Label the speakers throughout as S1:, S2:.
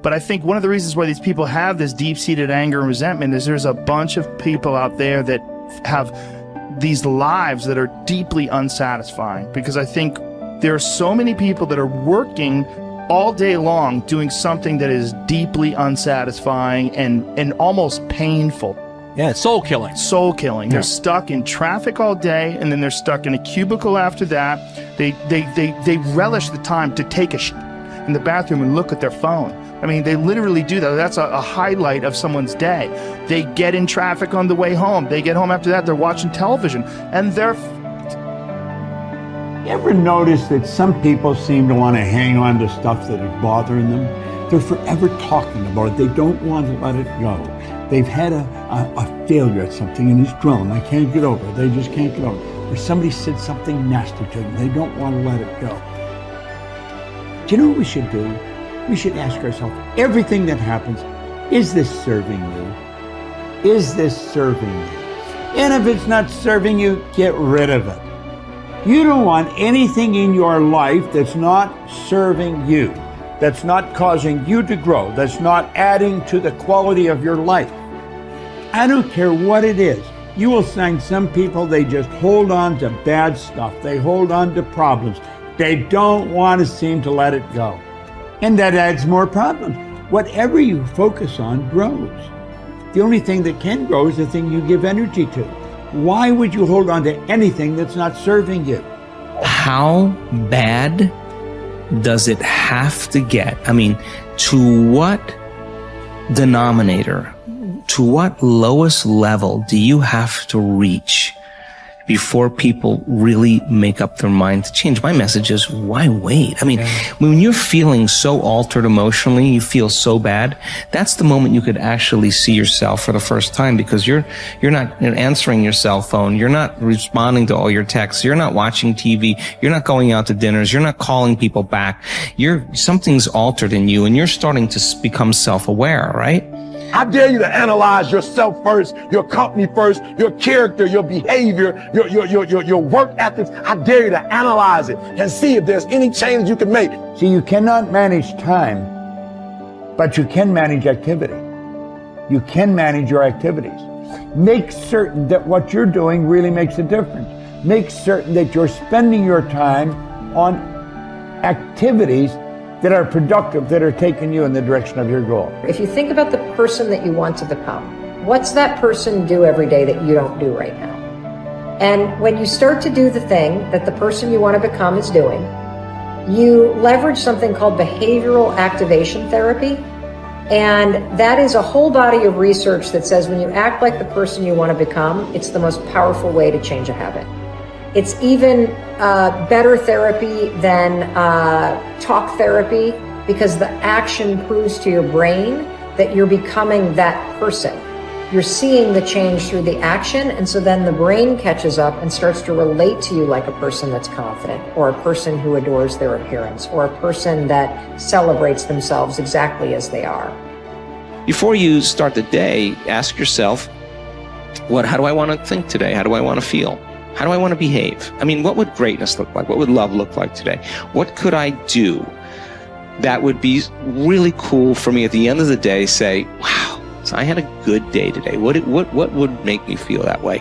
S1: But I think one of the reasons why these people have this deep-seated anger and resentment is there's a bunch of people out there that have these lives that are deeply unsatisfying, because I think there are so many people that are working all day long doing something that is deeply unsatisfying and almost painful.
S2: Yeah, it's soul killing.
S1: Soul killing.
S2: Yeah.
S1: They're stuck in traffic all day, and then they're stuck in a cubicle after that. They relish the time to take a shit in the bathroom and look at their phone. I mean, they literally do that. That's a highlight of someone's day. They get in traffic on the way home. They get home after that, they're watching television, and they're...
S3: You ever notice that some people seem to want to hang on to stuff that is bothering them? They're forever talking about it. They don't want to let it go. They've had a failure at something and it's grown. I can't get over it. They just can't get over it. Or somebody said something nasty to them. They don't want to let it go. Do you know what we should do? We should ask ourselves, everything that happens, is this serving you? Is this serving you? And if it's not serving you, get rid of it. You don't want anything in your life that's not serving you, that's not causing you to grow, that's not adding to the quality of your life. I don't care what it is. You will find some people, they just hold on to bad stuff. They hold on to problems. They don't want to seem to let it go. And that adds more problems. Whatever you focus on grows. The only thing that can grow is the thing you give energy to. Why would you hold on to anything that's not serving you?
S4: How bad does it have to get? I mean, to what denominator, to what lowest level do you have to reach before people really make up their mind to change? My message is, why wait? I mean, when you're feeling so altered emotionally, you feel so bad, that's the moment you could actually see yourself for the first time, because you're not answering your cell phone, you're not responding to all your texts, you're not watching TV, you're not going out to dinners, you're not calling people back. Something's altered in you, and you're starting to become self-aware, right?
S5: How dare you to analyze yourself first, your company first, your character, your behavior, your work ethics. How dare you to analyze it and see if there's any change you can make.
S3: See, you cannot manage time, but you can manage activity. You can manage your activities. Make certain that what you're doing really makes a difference. Make certain that you're spending your time on activities that are productive, that are taking you in the direction of your goal.
S6: If you think about the person that you want to become, what's that person do every day that you don't do right now? And when you start to do the thing that the person you want to become is doing, you leverage something called behavioral activation therapy. And that is a whole body of research that says when you act like the person you want to become, it's the most powerful way to change a habit. It's even better therapy than talk therapy, because the action proves to your brain that you're becoming that person. You're seeing the change through the action, and so then the brain catches up and starts to relate to you like a person that's confident, or a person who adores their appearance, or a person that celebrates themselves exactly as they are.
S4: Before you start the day, ask yourself, how do I want to think today? How do I want to feel? How do I want to behave? I mean, what would greatness look like? What would love look like today? What could I do that would be really cool for me at the end of the day? Say, wow, so I had a good day today. What would make me feel that way?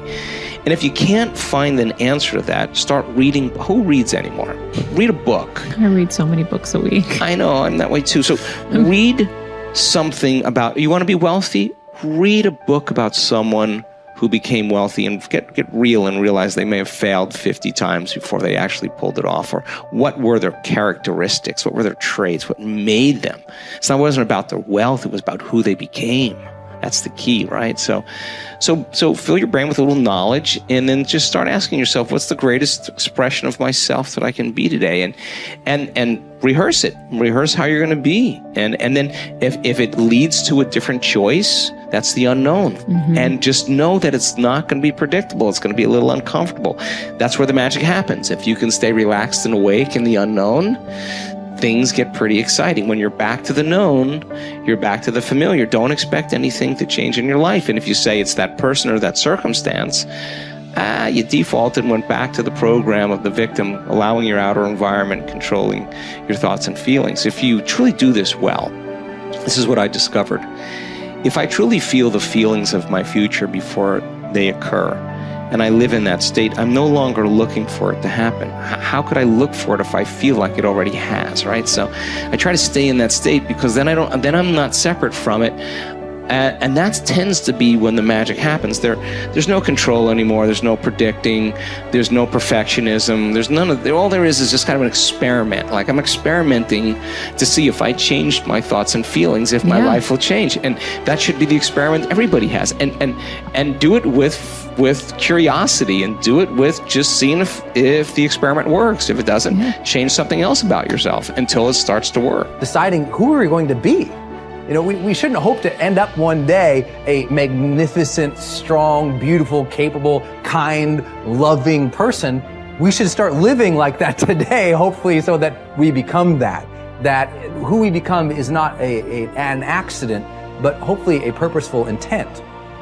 S4: And if you can't find an answer to that, start reading. Who reads anymore? Read a book.
S7: I read so many books a week.
S4: I know, I'm that way too. So read something about, you want to be wealthy? Read a book about someone who became wealthy, and get real and realize they may have failed 50 times before they actually pulled it off. Or what were their characteristics? What were their traits? What made them? It wasn't about their wealth, it was about who they became. That's the key, right? So fill your brain with a little knowledge, and then just start asking yourself, what's the greatest expression of myself that I can be today? And rehearse it. Rehearse how you're going to be. And then if it leads to a different choice, that's the unknown. Mm-hmm. And just know that it's not going to be predictable. It's going to be a little uncomfortable. That's where the magic happens. If you can stay relaxed and awake in the unknown, things get pretty exciting. When you're back to the known, you're back to the familiar. Don't expect anything to change in your life. And if you say it's that person or that circumstance, you defaulted and went back to the program of the victim, allowing your outer environment controlling your thoughts and feelings. If you truly do this well, This is what I discovered. If I truly feel the feelings of my future before they occur, and I live in that state, I'm no longer looking for it to happen. How could I look for it if I feel like it already has, right? So I try to stay in that state, because then I'm not separate from it. And that tends to be when the magic happens. There's no control anymore. There's no predicting. There's no perfectionism. There's none of. All there is just kind of an experiment. Like, I'm experimenting to see if I changed my thoughts and feelings, if my life will change. And that should be the experiment everybody has. And do it with curiosity, and do it with just seeing if the experiment works. If it doesn't, change something else about yourself until it starts to work.
S2: Deciding who are we going to be. You know, we shouldn't hope to end up one day a magnificent, strong, beautiful, capable, kind, loving person. We should start living like that today, hopefully, so that we become that. That who we become is not an accident, but hopefully a purposeful intent.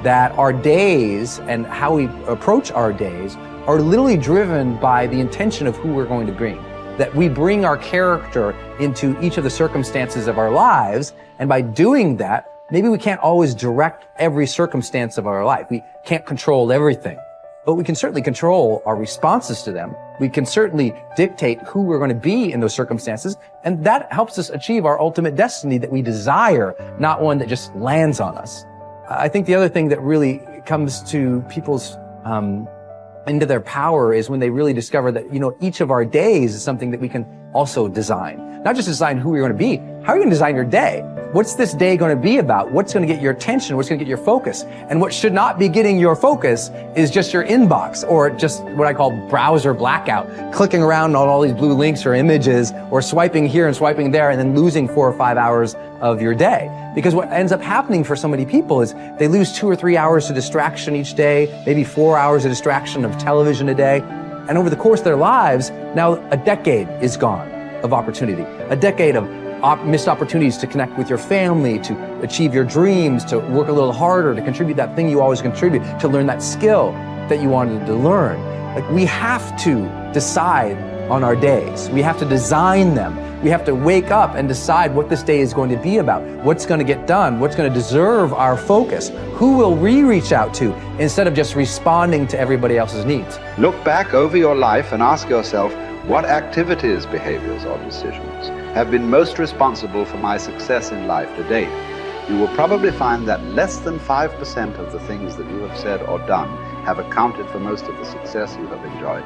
S2: That our days and how we approach our days are literally driven by the intention of who we're going to bring. That we bring our character into each of the circumstances of our lives, and by doing that, maybe we can't always direct every circumstance of our life. We can't control everything, but we can certainly control our responses to them. We can certainly dictate who we're going to be in those circumstances, and that helps us achieve our ultimate destiny that we desire, not one that just lands on us. I think the other thing that really comes to people's into their power is when they really discover that, you know, each of our days is something that we can also design. Not just design who we're going to be. How are you going to design your day? What's this day going to be about? What's going to get your attention? What's going to get your focus? And what should not be getting your focus is just your inbox, or just what I call browser blackout, clicking around on all these blue links or images, or swiping here and swiping there, and then losing 4 or 5 hours of your day. Because what ends up happening for so many people is they lose 2 or 3 hours to distraction each day, maybe 4 hours of distraction of television a day. And over the course of their lives, now a decade is gone of opportunity, a decade of missed opportunities to connect with your family, to achieve your dreams, to work a little harder, to contribute that thing you always contribute, to learn that skill that you wanted to learn. Like, we have to decide on our days. We have to design them. We have to wake up and decide what this day is going to be about, what's going to get done, what's going to deserve our focus, who will we reach out to, instead of just responding to everybody else's needs.
S8: Look back over your life and ask yourself, what activities, behaviors, or decisions have been most responsible for my success in life to date? You will probably find that less than 5% of the things that you have said or done have accounted for most of the success you have enjoyed.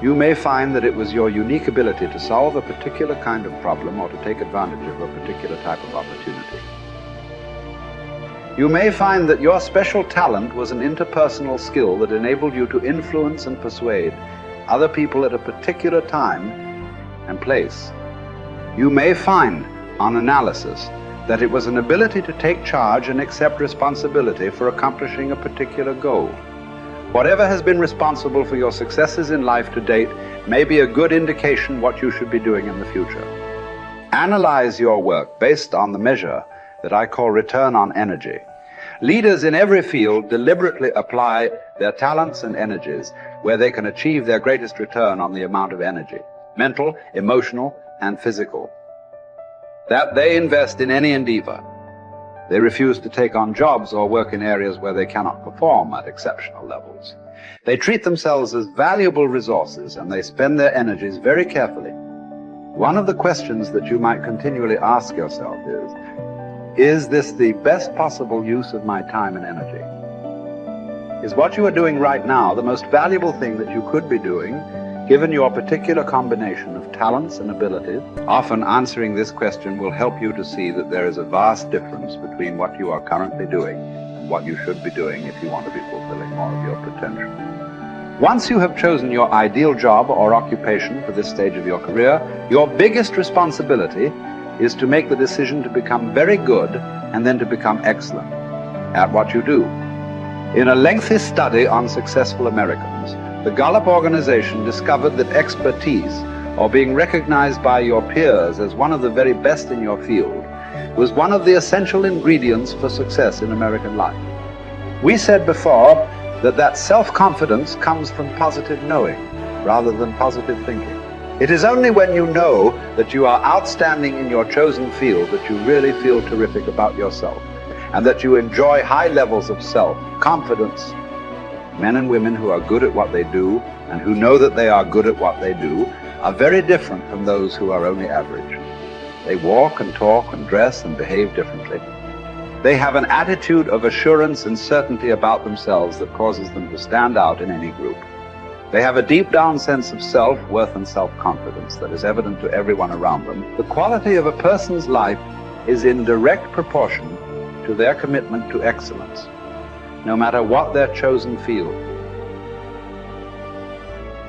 S8: You may find that it was your unique ability to solve a particular kind of problem or to take advantage of a particular type of opportunity. You may find that your special talent was an interpersonal skill that enabled you to influence and persuade other people at a particular time and place. You may find, on analysis, that it was an ability to take charge and accept responsibility for accomplishing a particular goal. Whatever has been responsible for your successes in life to date may be a good indication what you should be doing in the future. Analyze your work based on the measure that I call return on energy. Leaders in every field deliberately apply their talents and energies where they can achieve their greatest return on the amount of energy, mental, emotional, and physical, that they invest in any endeavor. They refuse to take on jobs or work in areas where they cannot perform at exceptional levels. They treat themselves as valuable resources, and they spend their energies very carefully. One of the questions that you might continually ask yourself is this the best possible use of my time and energy? Is what you are doing right now the most valuable thing that you could be doing, given your particular combination of talents and abilities? Often answering this question will help you to see that there is a vast difference between what you are currently doing and what you should be doing if you want to be fulfilling more of your potential. Once you have chosen your ideal job or occupation for this stage of your career, your biggest responsibility is to make the decision to become very good and then to become excellent at what you do. In a lengthy study on successful Americans, the Gallup organization discovered that expertise, or being recognized by your peers as one of the very best in your field, was one of the essential ingredients for success in American life. We said before that self-confidence comes from positive knowing rather than positive thinking. It is only when you know that you are outstanding in your chosen field that you really feel terrific about yourself, and that you enjoy high levels of self-confidence. Men and women who are good at what they do and who know that they are good at what they do are very different from those who are only average. They walk and talk and dress and behave differently. They have an attitude of assurance and certainty about themselves that causes them to stand out in any group. They have a deep down sense of self-worth and self-confidence that is evident to everyone around them. The quality of a person's life is in direct proportion to their commitment to excellence, no matter what their chosen field.